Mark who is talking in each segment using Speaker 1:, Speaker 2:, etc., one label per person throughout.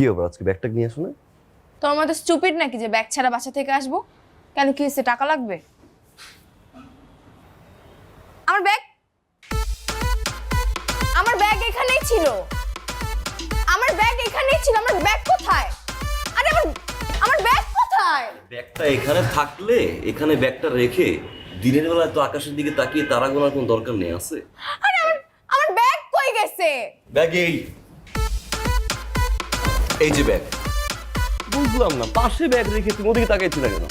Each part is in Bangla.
Speaker 1: ব্যাপার আজকে ব্যাগটা নিয়ে আসো না?
Speaker 2: তোর মতো স্টুপিড নাকি যে ব্যাগ ছাড়া বাসা থেকে আসবো? কেন, কি হয়েছে, টাকা লাগবে? আমার ব্যাগ, আমার ব্যাগ এখানেই ছিল, আমার ব্যাগ এখানেই ছিল, আমার ব্যাগ কোথায়? আরে আমার ব্যাগ কোথায়?
Speaker 1: ব্যাগটা এখানে থাকলে এখানে ব্যাগটা রেখে দিনের বেলায় তো আকাশের দিকে তাকিয়ে তারা গোনার কোনো দরকার নেই আছে?
Speaker 2: আরে আমার ব্যাগ কই গেছে?
Speaker 1: ব্যাগ এই যে ব্যাগ। বুঝলাম না, পাশে ব্যাগ রেখে তুমি ওদিকে তাকাইছিলে কেন?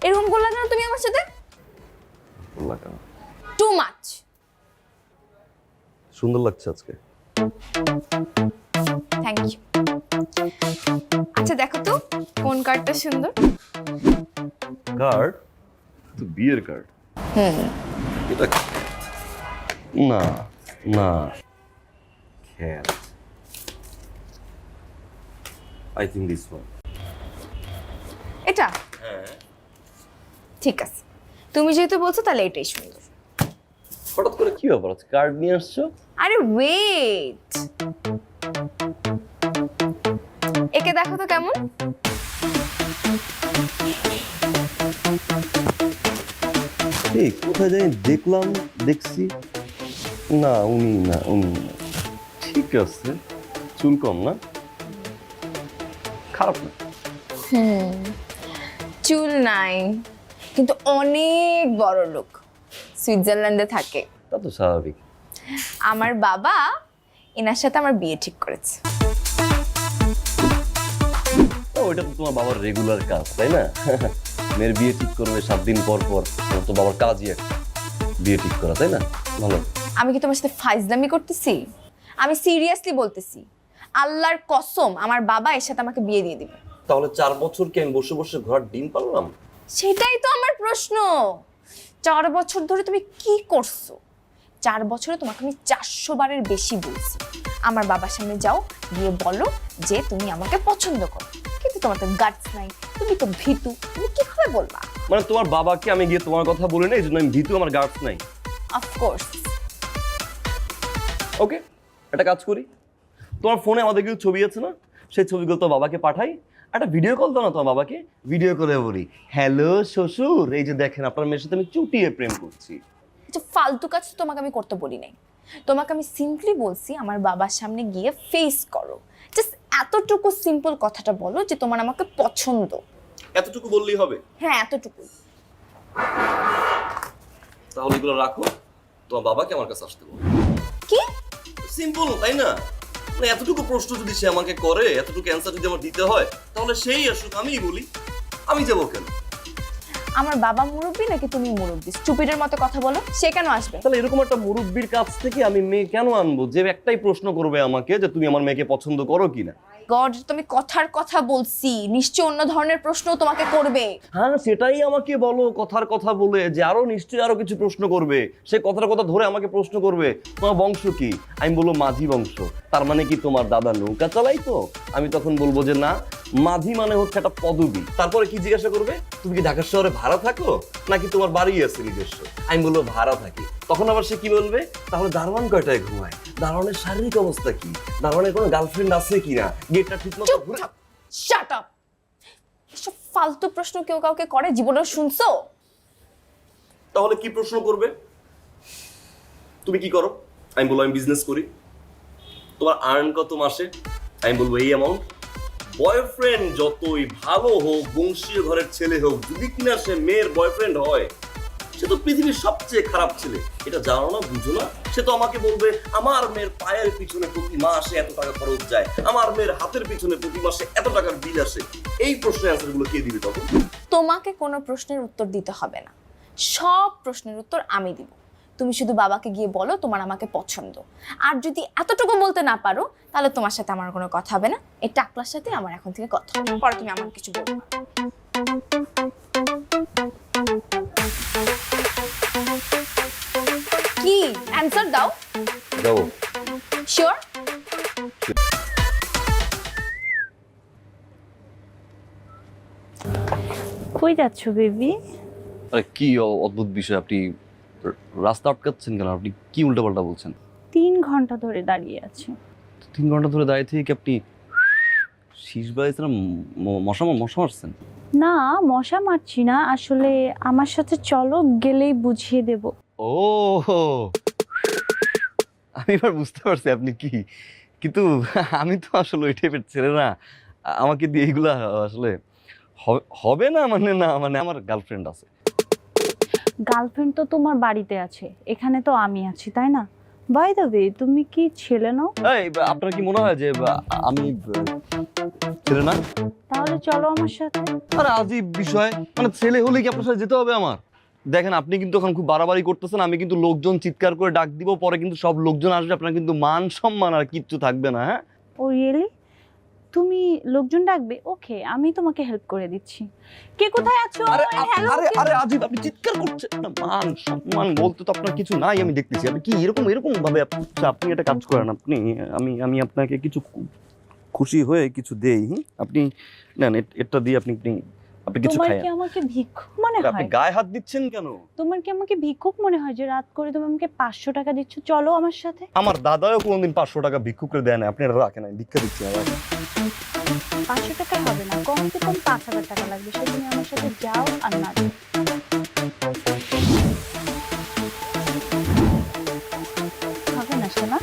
Speaker 2: এরকম করলা কেন তুমি আমার সাথে?
Speaker 1: বললা কেন?
Speaker 2: Too much.
Speaker 1: সুন্দর লাগছে আজকে।
Speaker 2: Thank you. আচ্ছা দেখো তো কোন কার্ডটা সুন্দর।
Speaker 1: কার্ড তো বিয়ের কার্ড। এটা না না খেয়াল। I think this one.
Speaker 2: এটা
Speaker 1: হ্যাঁ,
Speaker 2: ঠিক আছে, তুমি যেহেতু বলছো তাহলে এটাই সুন্দর।
Speaker 1: হঠাৎ করে কি ব্যাপার আজকে কার্ড নিয়ে আসছো?
Speaker 2: আরে ওয়েট, একে দেখো তো কেমন।
Speaker 1: এই কোথায় জানি দেখছি। না উনি না। ঠিক আছে, চুল কম না, খারাপ না।
Speaker 2: চুল নাই কিন্তু অনেক বড় লোক, সুইজারল্যান্ডে থাকে।
Speaker 1: তা তো স্বাভাবিক।
Speaker 2: আমার বাবা এনার সাথে আমার বিয়ে ঠিক করেছে।
Speaker 1: ওইটা তো তোমার বাবার রেগুলার কাজ, তাই না? মেয়ের বিয়ে ঠিক করবে 7 দিন পর পর, তো বাবার কাজই একটা বিয়ে ঠিক করা, তাই না? ভালো।
Speaker 2: আমি কি তোমার সাথে ফাইজলামি করতেছি? আমি সিরিয়াসলি বলতেছি, আল্লাহর কসম আমার বাবা এর সাথে আমাকে বিয়ে দিয়ে দিবে।
Speaker 1: তাহলে 4 বছর কি আমি বসে বসে ঘোড়ার ডিম পারলাম?
Speaker 2: সেটাই তো আমার প্রশ্ন। 4 বছর ধরে তুমি কি করছো? 4 বছরে তোমাকে আমি 400 বারের বেশি বলছি আমার বাবার সামনে যাও, গিয়ে বলো যে তুমি আমাকে পছন্দ করো, কিন্তু তোমার তো গাটস নাই, তুমি তো ভীতু, তুমি কিভাবে বলবা?
Speaker 1: মানে তোমার বাবাকে আমি গিয়ে তোমার কথা বলি না, এই জন্য আমি ভীতু, আমার গার্ডস নাই?
Speaker 2: অফকোর্স।
Speaker 1: ওকে, একটা কাজ করি, তোমার ফোনে আমাদের কিছু ছবি আছে না, সেই ছবিগুলো তো বাবাকে পাঠাই। একটা ভিডিও কল দাও না তোমার বাবাকে, ভিডিও কলে বলি, হ্যালো শ্বশুর, এই যে দেখেন আপনার মেয়ের সাথে আমি চুটিয়ে প্রেম করছি।
Speaker 2: যে ফালতু কাজ তো তোমাকে আমি করতে বলি নাই, তোমাকে আমি সিম্পলি বলছি আমার বাবার সামনে গিয়ে ফেস করো, জাস্ট এতটুকু সিম্পল কথাটা বলো যে তোমার আমাকে পছন্দ।
Speaker 1: এতটুকু বললেই হবে?
Speaker 2: হ্যাঁ এতটুকু।
Speaker 1: তাহলে এগুলো রাখো, তোমার বাবাকে আমার কাছে আসতে বলো।
Speaker 2: কি
Speaker 1: সিম্পল, তাই না? মানে এতটুকু প্রশ্ন যদি সে আমাকে করে, এতটুকু অ্যান্সার যদি আমার দিতে হয়, তাহলে সেই আসুক, আমিই বলি। আমি যাবো কেন?
Speaker 2: আমার বাবা মুরব্বি নাকি তুমি মুরব্বি? স্টুপিডের মতো কথা বলো, সে কেন আসবে?
Speaker 1: তাহলে এরকম একটা মুরব্বির কাছ থেকে আমি মেয়ে কেন আনবো যে একটাই প্রশ্ন করবে আমাকে যে তুমি আমার মেয়েকে পছন্দ করো কিনা?
Speaker 2: গড, তুমি কথার কথা বলছি, নিশ্চয় অন্য ধরনের প্রশ্ন তোমাকে করবে।
Speaker 1: হ্যাঁ সেটাই আমাকে বলো, কথার কথা বলে যে আরো নিশ্চয়ই আরো কিছু প্রশ্ন করবে, সে কথার কথা ধরে আমাকে প্রশ্ন করবে তোমার বংশ কি? আমি বলবো মাঝি বংশ। তার মানে কি তোমার দাদা নৌকা চালাইতো? আমি তখন বলবো যে না, মাঝি মানে হচ্ছে একটা পদবী। তারপরে কি জিজ্ঞাসা করবে, তুমি কি ঢাকা শহরে ভাড়া থাকো নাকি তোমার বাড়ি আছে নিজস্ব? আমি বলবো ভাড়া থাকি। তখন আবার সে কি বলবে, তাহলে দারোয়ান কয়টায় ঘুমায়? দারোয়ানের শারীরিক অবস্থা কি? দারোয়ানের কোনো গার্লফ্রেন্ড আছে কিনা? গেটটা ঠিক মতো ঘুরে।
Speaker 2: Shut up. এসব ফালতু প্রশ্ন কেউ কাউকে করে জীবনে শুনছো?
Speaker 1: তাহলে কি প্রশ্ন করবে? তুমি কি করো? আমি বলবো আমি বিজনেস করি। তোমার আর্ন কত মাসে? আমি বলবো এই অ্যামাউন্ট। বয়ফ্রেন্ড যতই ভালো হোক, বংশীয় ঘরের ছেলে হোক, যদি কিনা সে মেয়ের বয়ফ্রেন্ড হয়, সে তো পৃথিবীর সবচেয়ে খারাপ ছেলে। এটা জানো না, বুঝো না? সে তো আমাকে বলবে আমার মেয়ের পায়ের পিছনে প্রতি মাসে এত টাকা খরচ যায়, আমার মেয়ের হাতের পিছনে প্রতি মাসে এত টাকার বিল আসে। এই প্রশ্নের অ্যান্সার গুলো কে দিবে তখন?
Speaker 2: তোমাকে কোনো প্রশ্নের উত্তর দিতে হবে না, সব প্রশ্নের উত্তর আমি দিব। তুমি শুধু বাবাকে গিয়ে বলো তোমার আমাকে পছন্দ। আর যদি এতটুকু বলতে না পারো তাহলে তোমার সাথে আমার কোনো কথা হবে না, এই টাকলার সাথে আমার এখন থেকে কথা হবে। পরে তুমি আমার কিছু বলবে না। কি অ্যানসার দাও?
Speaker 1: দাও।
Speaker 2: শিওর?
Speaker 3: কই যাচ্ছ বেবি?
Speaker 1: আরে কি অদ্ভুত বিষয়, আপনি রাস্তা আটকাচ্ছেন কেন? আপনি কি উল্টাপাল্টা বলছেন?
Speaker 3: 3 ঘন্টা ধরে দাঁড়িয়ে আছি।
Speaker 1: 3 ঘন্টা ধরে দাঁড়িয়ে থেকে কি আপনি
Speaker 4: শীষ বাড়িতে মশা মশা মারছেন?
Speaker 3: না, মশা মারছি না, আসলে আমার সাথে চলো, গেলেই বুঝিয়ে দেব।
Speaker 4: ও, আমি এবার বুঝতে পারছি আপনি কি, কিন্তু আমি তো আসলে ওই টাইপের ছেলে না। আমাকে দিয়ে এইগুলা আসলে হবে না, মানে আমার গার্লফ্রেন্ড আছে।
Speaker 3: গার্লফ্রেন্ড তো তোমার বাড়িতে আছে, এখানে তো আমি আছি, তাই না? বাই দ্য ওয়ে, তুমি কি ছেলে নও?
Speaker 4: এই, আপনার কি মনে হয় যে আমি ছেলে না?
Speaker 3: তাহলে চলো আমার সাথে।
Speaker 4: আরে আজীব বিষয়, মানে ছেলে হলে কি আপনার সাথে যেতে হবে আমার? দেখেন, আপনি কিন্তু এখন খুব বাড়াবাড়ি করতেছেন। আমি কিন্তু লোকজন চিৎকার করে ডাক দিব, পরে কিন্তু সব লোকজন আসবে, আপনার কিন্তু মান সম্মান আর কিচ্ছু থাকবে না। হ্যাঁ,
Speaker 3: ও রিয়েলি? তুমি লোকজন ডাকবে? ওকে, আমি তোমাকে হেল্প করে দিচ্ছি। কে কোথায় আছো? হ্যালো।
Speaker 4: আরে আজিব, আপনি চিৎকার করছেন না। মান সম্মান বলতে তো আপনার কিছু নাই, আমি দেখতেছি। আপনি কি এরকম ভাবে আপনি একটা কাজ করেন, আমি আপনাকে কিছু খুশি হয়ে কিছু দেই। আপনি নেন, এটা দিয়ে আপনি কিছু
Speaker 3: তোমার
Speaker 4: খায়।
Speaker 3: কি আমাকে ভিক্ষুক মনে
Speaker 4: আপনি
Speaker 3: হয়?
Speaker 4: গায়ে হাত দিচ্ছেন কেন?
Speaker 3: তোমার কি আমাকে ভিক্ষুক মনে হয় যে রাত করে তুমি আমাকে 500 টাকা দিচ্ছ? চলো আমার সাথে।
Speaker 4: আমার দাদাও কোনোদিন 500 টাকা ভিক্ষুক করে দেয় না। আপনি এটা রাখেন, আমি ভিক্ষা দিচ্ছি।
Speaker 3: 500 টাকা হবে না, কমসে কম 5000 টাকা লাগবে। সে তুমি আমার সাথে যাও আর না যাও। হবে না শোনা,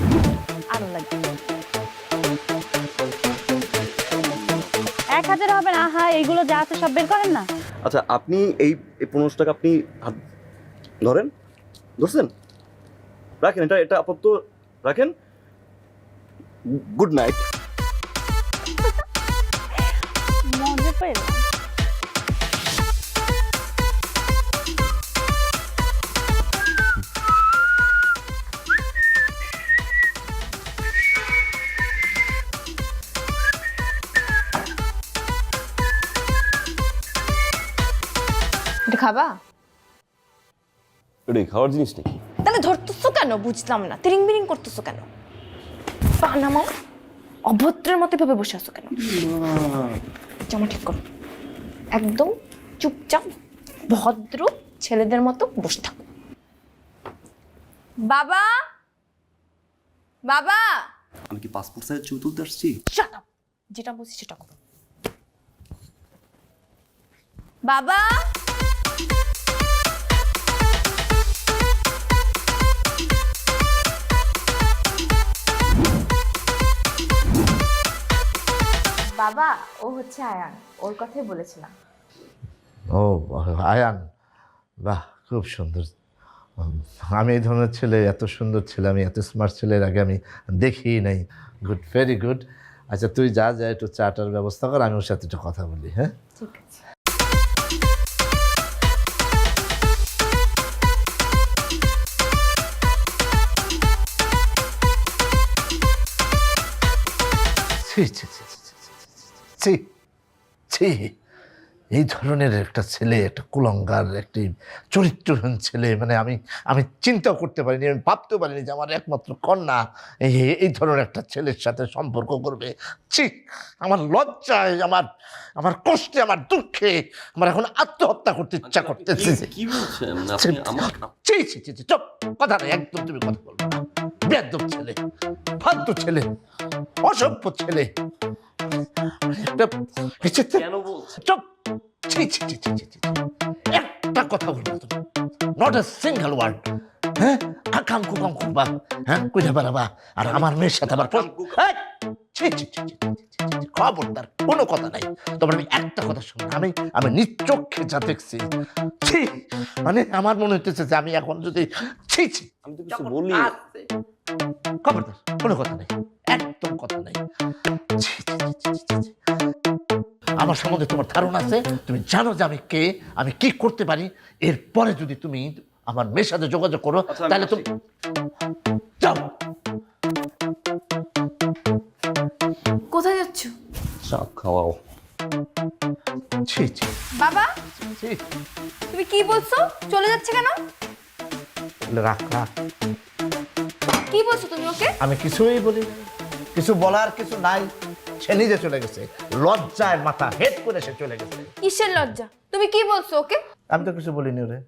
Speaker 3: আরো লাগবে। 1000 হবে না? হ্যাঁ, এইগুলো যা আছে সব বের করেন না।
Speaker 4: আচ্ছা, আপনি এই 1500 টাকা আপনি হাত ধরছেন, রাখেন। এটা আপাতত রাখেন। Good night.
Speaker 3: মজা পেলাম।
Speaker 2: এটা খাবা?
Speaker 4: এটাই খাওয়ার জিনিস নাকি?
Speaker 2: তাহলে ধরতেছো কেন বুঝলাম না, তিরিং বিরিং করতেছো কেন? পানামা অভদ্রের মতো ভাবে বসে আছো কেন? জামা ঠিক করো, একদম চুপচাপ ভদ্র ছেলেদের মতো বসে থাকো। বাবা, বাবা,
Speaker 4: আমি কি পাসপোর্ট সাইজ ছবি তুলতে আসছি?
Speaker 2: শাট আপ, যেটা বলছি সেটা করো। বাবা, বাবা, ও হচ্ছে আয়ান, ওর কথাই বলেছিলাম।
Speaker 5: ও আয়ান, বাহ, খুব সুন্দর। আমি এই ধরনের ছেলে, এত সুন্দর ছেলে, আমি এত স্মার্ট ছেলের আগে আমি দেখিই নাই। Good, very good. আচ্ছা, তুই যা একটু চাটার ব্যবস্থা কর, আমি ওর সাথে একটু কথা বলি। হ্যাঁ,
Speaker 2: ঠিক আছে।
Speaker 5: ছি ছি ছি ছি ছি ছি ছি, এই ধরনের একটা ছেলে, একটা কুলঙ্গার, একটি চরিত্রহীন ছেলে, মানে আমি চিন্তাও করতে পারিনি, আমি ভাবতেও পারিনি যে আমার একমাত্র কন্যা এই ধরনের একটা ছেলের সাথে সম্পর্ক করবে। ছি, আমার লজ্জায়, আমার কষ্টে, আমার দুঃখে আমার এখন আত্মহত্যা করতে ইচ্ছা করতেছে।
Speaker 4: কি বলছেন
Speaker 5: ছি ছি ছি ছি, চুপ, কথা নেই, একদম তুমি কথা বলবে না। বেয়াদব ছেলে, ফালতু ছেলে, অসভ্য ছেলে।
Speaker 4: কেন বলছেন?
Speaker 5: চুপ, ছি ছি ছি ছি ছি ছি, একটা কথা বলবো তুমি, নট এ সিঙ্গেল ওয়ার্ড। হ্যাঁ, আকাম কুকাম করবা, হ্যাঁ, কইতে পারবা, আর আমার মেয়ের সাথে আবার এই, ছি ছি ছি ছি ছি, খবরদার, কোনো কথা নাই। তবে আমি একটা কথা শুনি, আমি নিজ চোখে যা দেখছি, ছি, মানে আমার মনে হইতেছে যে আমি এখন যদি, ছি ছি,
Speaker 4: আমি তো কিছু বলি।
Speaker 5: খবরদার, কোনো কথা নেই, একদম কথা নেই। ছি ছি ছি ছি ছি ছি। আমার সম্বন্ধে তোমার ধারণা আছে, তুমি জানো যে আমি কে, আমি কি করতে পারি। এরপরে যদি তুমি আমার মেয়ের সাথে যোগাযোগ করো,
Speaker 4: আচ্ছা,
Speaker 5: তাহলে তুমি যাও।
Speaker 2: কোথায় যাচ্ছ?
Speaker 4: চা খাওয়াও।
Speaker 5: ছি ছি
Speaker 2: বাবা,
Speaker 5: ছি,
Speaker 2: তুমি কি বলছো? চলে যাচ্ছে কেন?
Speaker 5: রাখ রাখ,
Speaker 2: কি বলছো তুমি ওকে?
Speaker 5: আমি কিছুই বলি না, কিছু বলার কিছু নাই। সে নিজে চলে গেছে, লজ্জায় মাথা হেড করে সে চলে গেছে।
Speaker 2: কিসের লজ্জা? তুমি কি বলছো ওকে?
Speaker 5: আমি তো কিছু বলিনি ওরে।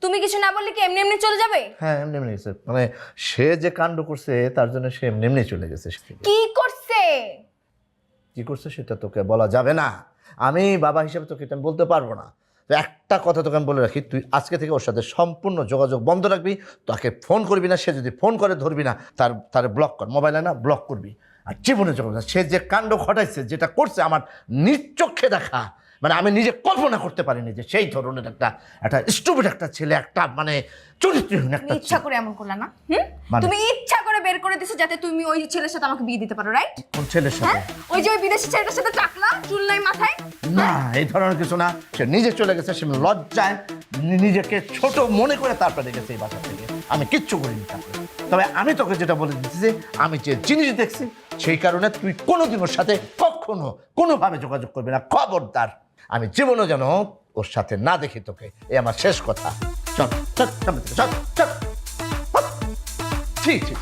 Speaker 2: তুমি কিছু না বললে কি এমনি এমনি চলে যাবে?
Speaker 5: হ্যাঁ, এমনি এমনি গেছে, মানে সে যে কাণ্ড করছে তার জন্য সে এমনি এমনি চলে গেছে।
Speaker 2: কি করছে?
Speaker 5: কি করছে সেটা তোকে বলা যাবে না। আমি বাবা হিসেবে তোকে এটা আমি বলতে পারবো না। তো একটা কথা তোকে আমি বলে রাখি, তুই আজকে থেকে ওর সাথে সম্পূর্ণ যোগাযোগ বন্ধ রাখবি। তাকে ফোন করবি না, সে যদি ফোন করে ধরবি না, তার ব্লক কর, মোবাইলে না ব্লক করবি। আর জীবনে যোগাযোগ, সে যে কাণ্ড ঘটাইছে, যেটা করছে, আমার নিজ চোখে দেখা, মানে আমি নিজে কল্পনা করতে পারিনি যে সেই ধরনের একটা স্টুপিড একটা ছেলে, একটা মানে চরিত্রহীন একটা
Speaker 2: তুমি ইচ্ছা করে এমন করলা না?
Speaker 5: মানে?
Speaker 2: তুমি ইচ্ছা করে বের করে দিছো যাতে তুমি ওই ছেলের সাথে আমাকে বিয়ে দিতে পারো, রাইট?
Speaker 5: কোন ছেলের সাথে?
Speaker 2: ওই যে ওই বিদেশি ছেলেটার সাথে টাকলা, চুল নাই মাথায়।
Speaker 5: না, এই ধরনের কিছু না। সে নিজে চলে গেছে, সে লজ্জায় নিজেকে ছোট মনে করে তারপরে গেছে এই বাসা থেকে। আমি কিচ্ছু করিনি তারপরে। তবে আমি তোকে যেটা বলে দিচ্ছি যে আমি যে জিনিস দেখছি সেই কারণে তুই কোনোদিন ওর সাথে কখনো কোনোভাবে যোগাযোগ করবি না, খবরদার। আমি জীবনও যেন ওর সাথে না দেখি তোকে, এই আমার শেষ কথা। চল চল সামনে থেকে, চল চল। ঠিক ঠিক।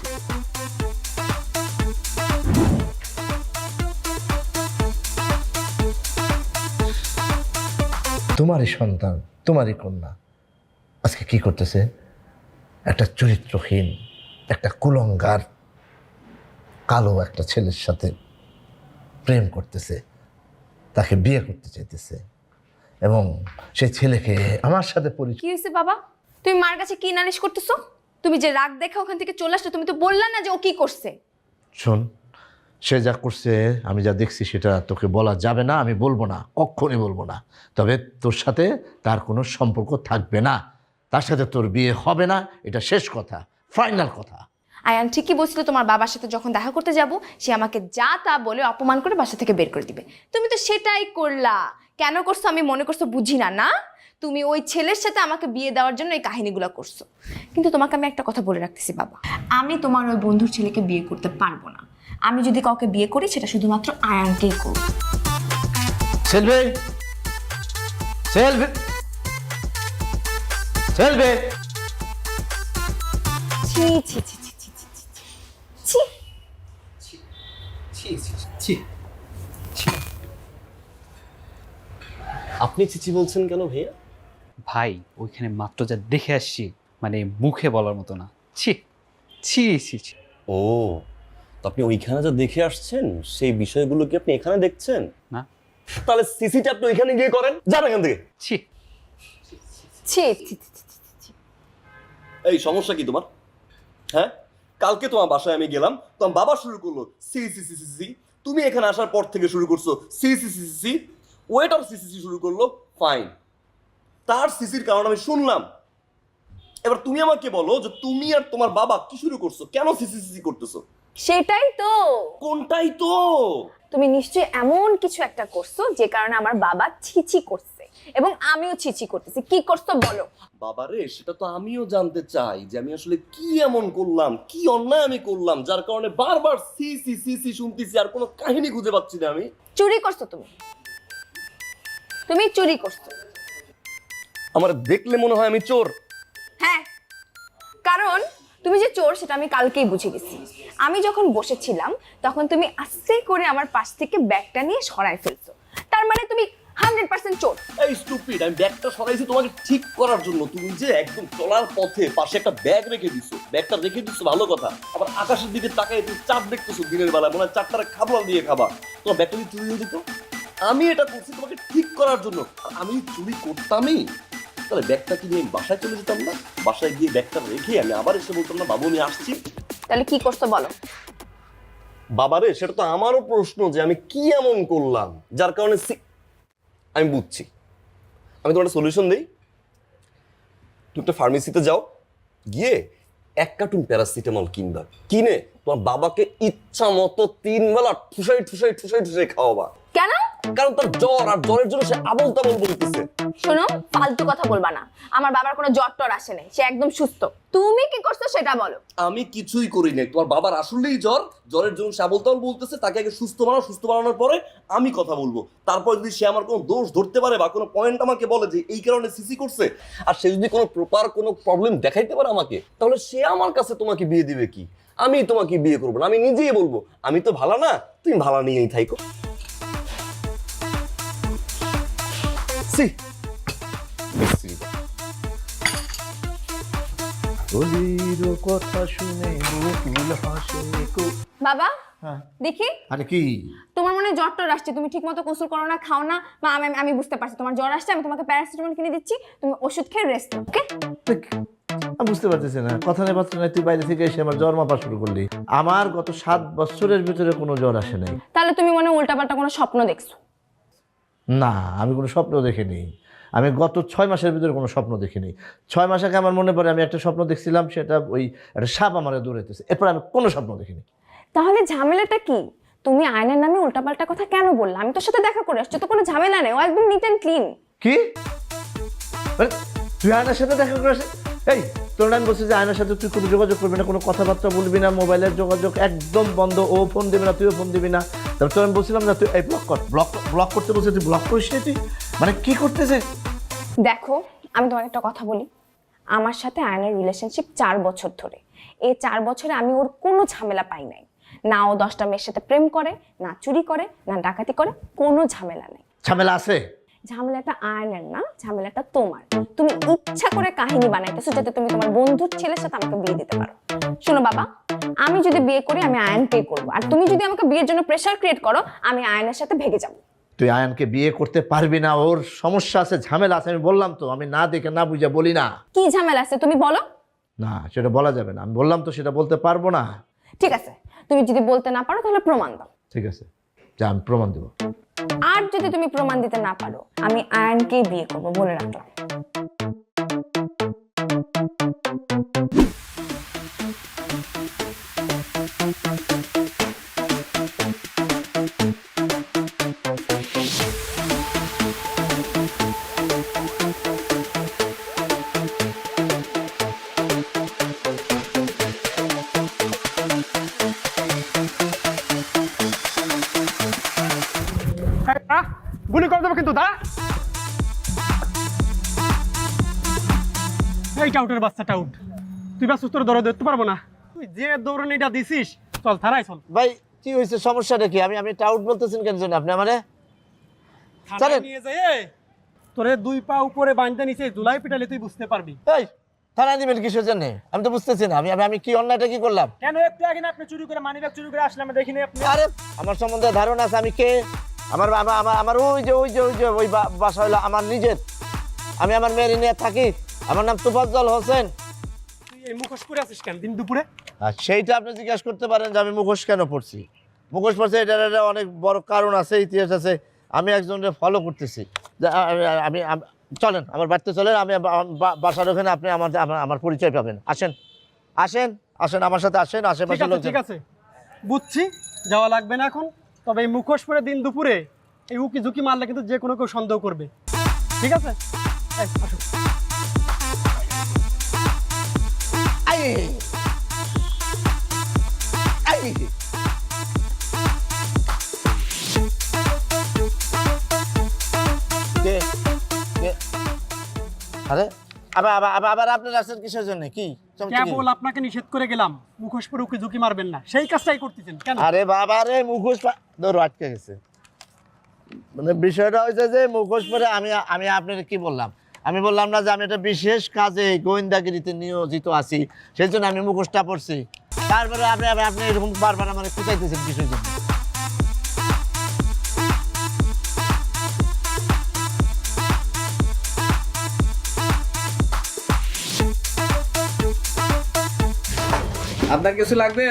Speaker 5: তোমারই সন্তান, তোমারই কন্যা আজকে কি করতেছে? একটা চরিত্রহীন, একটা কুলঙ্গার, কালো একটা ছেলের সাথে প্রেম করতেছে, তাকে বিয়ে করতে চাইতেছে, এবং সেই ছেলেকে আমার সাথে পরিচয়।
Speaker 2: কি হয়েছে বাবা? তুমি মার কাছে কি নালিশ করতেছো? তুমি যে রাগ দেখা ওখান থেকে চলে আসলে, তুমি তো বললা না যে ও কি করছে?
Speaker 5: শোন, সে যা করছে, আমি যা দেখছি সেটা তোকে বলা যাবে না, আমি বলবো না, কখনই বলবো না। তবে তোর সাথে তার কোনো সম্পর্ক থাকবে না, তার সাথে তোর বিয়ে হবে না, এটা শেষ কথা, ফাইনাল কথা।
Speaker 2: আয়ান ঠিকই বলছিল, তোমার বাবার সাথে যখন দেখা করতে যাব, সে আমাকে যা তা বলে অপমান করে বাসা থেকে বের করে দিবে। তুমি তো সেটাই করলা। কেন করছো আমি মনে করছো বুঝি না, না? তুমি ওই ছেলের সাথে আমাকে বিয়ে দেওয়ার জন্য এই কাহিনীগুলো করছো। কিন্তু তোমাকে আমি একটা কথা বলে রাখতেছি বাবা, আমি তোমার ওই বন্ধুর ছেলেকে বিয়ে করতে পারবো না। আমি যদি কাউকে বিয়ে করি সেটা শুধুমাত্র আয়ানকেই করব।
Speaker 5: সেলভি, সেলভি, সেলভি।
Speaker 2: ছি ছি ছি ছি ছি ছি ছি।
Speaker 1: আপনি চিচি বলছেন কেন ভাইয়া?
Speaker 6: ভাই ওইখানে মাত্র যা দেখে আসছি, মানে মুখে বলার মতো না। ছি ছি ছি ছি।
Speaker 1: ও, তো আপনি ওইখানে যা দেখে আসছেন সেই বিষয়গুলো কি আপনি এখানে দেখছেন?
Speaker 6: না।
Speaker 1: তাহলে সিসিটা আপনি ওইখানে গিয়ে করেন, যান এখান থেকে।
Speaker 6: ছি।
Speaker 2: ছি ছি ছি ছি।
Speaker 1: এই সমস্যা কি তোমার? হ্যাঁ, কালকে তোমার বাসায় আমি গেলাম, তোমার বাবা শুরু করলো সি সি সি সি সি। তুমি এখানে আসার পর থেকে শুরু করছো সি সি সি সি সি। ওয়েটার সি সি সি শুরু করলো, ফাইন। তার সিসির কারণ আমি শুনলাম। এবার তুমি আমাকে বলো যে তুমি আর তোমার বাবা কি শুরু করছো, কেন সি সি সি করতেছো?
Speaker 2: সেটাই তো।
Speaker 1: কোনটাই তো?
Speaker 2: তুমি নিশ্চয়ই এমন কিছু একটা করছো যে কারণে আমার বাবা ছিছি করছে এবং আমিও ছিছি করতেছি। কি করছো বলো?
Speaker 1: বাবারে, সেটা তো আমিও জানতে চাই যে আমি আসলে কি এমন করলাম, কি অন্যায় আমি করলাম যার কারণে বারবার সি সি সি সি শুনতেছি আর কোনো কাহিনী খুঁজে পাচ্ছি না আমি।
Speaker 2: চুরি করছো তুমি, তুমি চুরি করছো।
Speaker 1: আমার দেখলে মনে হয় আমি চোর।
Speaker 2: হ্যাঁ, কারণ তুমি যে চোর সেটা আমি কালকেই বুঝে গেছি। আমি যখন বসেছিলাম তখন তুমি আস্তে করে আমার পাশ থেকে ব্যাগটা নিয়ে সরায় ফেলছো। তার মানে তুমি 100% চোর।
Speaker 1: এই স্টুপিড, আমি ব্যাগটা সরাইছি তোমাকে ঠিক করার জন্য। তুমি যে একদম চলার পথে পাশে একটা ব্যাগ রেখে দিছো, ব্যাগটা রেখে দিছো ভালো কথা, আবার আকাশের দিকে তাকাই তুমি চাপ দেখতেছো দিনের বেলা, মনে হয় চারটারে খাবার দিয়ে খাবা। তোমার ব্যাগটা যদি চুরি হয়ে যেত, আমি এটা করছি তোমাকে ঠিক করার জন্য। আর আমি চুরি করতামই, তাহলে ব্যাগটা কি নিয়ে বাসায় চলে যেতাম না? বাসায় গিয়ে ব্যাগটা রেখে আমি আবার এসে বলতাম না বাবু আমি আসছি?
Speaker 2: তাহলে কি করছো বলো?
Speaker 1: বাবারে, সেটা তো আমারও প্রশ্ন যে আমি কি এমন করলাম যার কারণে আমি বুঝছি। আমি তোমার একটা সলিউশন দিই। তুমি একটা ফার্মেসিতে যাও, গিয়ে 1 কার্টুন প্যারাসিটামল কিনবা, কিনে তোমার বাবাকে ইচ্ছা মতো 3 বেলা ঠুসাই ঠুসাই ঠুসাই ঠুসাই খাওয়াবা।
Speaker 2: কেন?
Speaker 1: কারণ তার জ্বর, আর জ্বরের জন্য সে আবল তাবল বলতেছে।
Speaker 2: শোনো, ফালতু কথা বলবা না। আমার বাবার কোনো জ্বর টর আসে নাই, সে একদম সুস্থ। তুমি কি করছো সেটা বলো।
Speaker 1: আমি কিছুই করি নাই। তোমার বাবার আসলেই জ্বর, জ্বরের জন্য সে আবল তাবল বলতেছে। তাকে আগে সুস্থ বানাও, সুস্থ বানানোর পরে আমি কথা বলবো। তারপর যদি সে আমার কোনো দোষ ধরতে পারে বা কোনো পয়েন্ট আমাকে বলে যে এই কারণে সিসি করছে, আর সে যদি কোনো প্রপার কোনো প্রবলেম দেখাইতে পারে আমাকে, তাহলে সে আমার কাছে তোমাকে বিয়ে দিবে কি? আমি তোমাকে বিয়ে করবো না, আমি নিজেই বলবো আমি তো ভালো না, তুমি ভালো নিয়েই থাইকো।
Speaker 5: কথা শুনে
Speaker 2: বাবা,
Speaker 5: হ্যাঁ।
Speaker 2: দেখি
Speaker 5: আরে কি
Speaker 2: তোমার মনে হয় জ্বর টর আসছে, তুমি ঠিক মতো গোসল করো না, খাও না, বা আমি বুঝতে পারছি তোমার জ্বর আসছে, আমি তোমাকে প্যারাসিটামল কিনে দিচ্ছি, তুমি ওষুধ খেয়ে রেস্ট নাও, ওকে?
Speaker 5: দেখ, আমি বুঝতে পারতেছি না, কথা নেই বার্তা নাই, তুই বাইরে থেকে এসে আমার জ্বর মাপা শুরু করলি। আমার গত 7 বছরের ভিতরে কোনো জ্বর আসে নাই।
Speaker 2: তাহলে তুমি মনে হয় উল্টাপাল্টা কোনো স্বপ্ন দেখছো।
Speaker 5: না, আমি কোনো স্বপ্ন দেখিনি। আমি গত 6 মাসের ভিতরে কোনো স্বপ্ন দেখিনি। 6 মাস আগে আমার মনে পড়ে আমি একটা স্বপ্ন দেখছিলাম, সেটা ওই একটা সাপ আমারে দৌড়াইতেছে। এরপর আমি কোনো স্বপ্ন দেখিনি।
Speaker 2: তাহলে ঝামেলাটা কি? তুমি আয়নার নামে উল্টাপাল্টা কথা কেন বললা? আমি তোর সাথে দেখা করে আসছি, তো কোনো ঝামেলা নেই, ও একদম নিট অ্যান্ড ক্লিন।
Speaker 5: কি মানে তুই আয়নার সাথে দেখা করে আসিস? এই তোর আমি বলছি যে আয়নার সাথে তুই কোনো যোগাযোগ করবি না, কোনো কথাবার্তা বলবি না, মোবাইলের যোগাযোগ একদম বন্ধ, ও ফোন দিবি না, তুইও ফোন দিবি না। তারপর তোর আমি বলছিলাম না তুই এই ব্লক করতে বলছিস, তুই ব্লক করিস না। তুই মানে কি করতেছিস?
Speaker 2: দেখো, আমি তোমাকে একটা কথা বলি, আমার সাথে আয়নার রিলেশনশিপ 4 বছর ধরে। এই 4 বছরে আমি ওর কোনো ঝামেলা পাই নাই। না ও 10টা মেয়ের সাথে প্রেম করে, না চুরি করে, না ডাকাতি করে, কোনো ঝামেলা নেই।
Speaker 5: ঝামেলা আছে?
Speaker 2: ঝামেলাটা আয়নার না, ঝামেলাটা তোমার। তুমি ইচ্ছা করে কাহিনী বানাইতেছো যাতে তুমি তোমার বন্ধুর ছেলের সাথে আমাকে বিয়ে দিতে পারো। শোনো বাবা, আমি যদি বিয়ে করি আমি আয়ন পে করবো, আর তুমি যদি আমাকে বিয়ের জন্য প্রেশার ক্রিয়েট করো আমি আয়নের সাথে ভেগে যাবো।
Speaker 5: তুই আয়নকে বিয়ে করতে পারবি না, ওর সমস্যা আছে, ঝামেলা আছে। আমি বললাম তো, আমি না দেখে না বুঝে বলি না।
Speaker 2: কি ঝামেলা আছে তুমি বলো।
Speaker 5: না, সেটা বলা যাবে না। আমি বললাম তো, সেটা বলতে পারবো না।
Speaker 2: ঠিক আছে, তুমি যদি বলতে না পারো তাহলে প্রমাণ দাও।
Speaker 5: ঠিক আছে, যা, আমি প্রমাণ দেবো।
Speaker 2: আর যদি তুমি প্রমাণ দিতে না পারো আমি আয়নকেই বিয়ে করবো, বলে রাখলাম।
Speaker 7: গুলি করে দেবো কিন্তু, দা এই টাউটের বাচ্চা টাউট, তুই বাস তোর দৌড়ে ধরতে পারবো না। তুই যে দৌড়ানিটা দিছিস, চল থানায় চল।
Speaker 5: ভাই কি হয়েছে, সমস্যাটা কি? আমি টাউট বলতেছেন কেন জন্য আপনি আমারে?
Speaker 7: থানায়
Speaker 5: চলেন।
Speaker 7: নিয়ে যাই, তোরে 2 পা উপরে বাঁধতে নিচে জুলাই পিটালে তুই বুঝতে পারবি।
Speaker 5: এই থানায় দিবেন কিসের জন্য? আমি তো বুঝতেছি না, আমি কি অন্যায়টা কি করলাম?
Speaker 7: কেন একটু আগে না আপনি চুরি করে মানিব্যাগ চুরি করে আসলে আমি দেখিনি আপনি।
Speaker 5: আরে আমার সম্বন্ধে ধারণা আছে আমি কে। আমার আমার ওই বাসা হলো আমার নিজের। আমি আমার মেয়ের নিয়ে থাকি। আমার নাম তোফাজ্জল হোসেন।
Speaker 7: তুই এই মুখোশ পরে আছিস কেন দিন দুপুরে?
Speaker 5: আর সেইটা আপনি জিজ্ঞাসা করতে পারেন যে আমি মুখোশ কেন পড়ছি। মুখোশ পড়ছে এটার একটা অনেক বড় কারণ আছে, ইতিহাস আছে। আমি একজনকে ফলো করতেছি। আমি চলেন আমার বাড়িতে চলেন, আমি বাসার ওখানে আপনি আমার পরিচয় পাবেন। আসেন আসেন আসেন আমার সাথে আসেন, আশেপাশে লোক।
Speaker 7: ঠিক আছে, বুঝছি, যাওয়া লাগবে না এখন। তবে এই মুখোশ পরে দিন দুপুরে এই উকি ঝুঁকি মারলে কিন্তু যে কোনো কেউ সন্দেহ করবে, ঠিক আছে? এই, আসো।
Speaker 5: আরে আবার আপনার আসেন কিসের জন্য? কি
Speaker 7: কেবল আপনাকে নিষেধ করে গেলাম মুখোশ পরে উকি ঝুঁকি মারবেন না, সেই কাজটাই করতেছেন কেন?
Speaker 5: আরে বাবা রে, মুখোশ ধরো আটকে গেছে। মানে বিষয়টা হয়েছে যে মুখোশ পরে আমি আপনার কি বললাম, আমি বললাম না যে আমি একটা বিশেষ কাজে গোয়েন্দাগিরিতে নিয়োজিত আছি, সেই জন্য আমি মুখোশটা পড়ছি। তারপরে আপনি এরকম বারবার আমার খুঁজাইতেছেন বিষয় জন্য।
Speaker 8: আপনার কিছু লাগবে?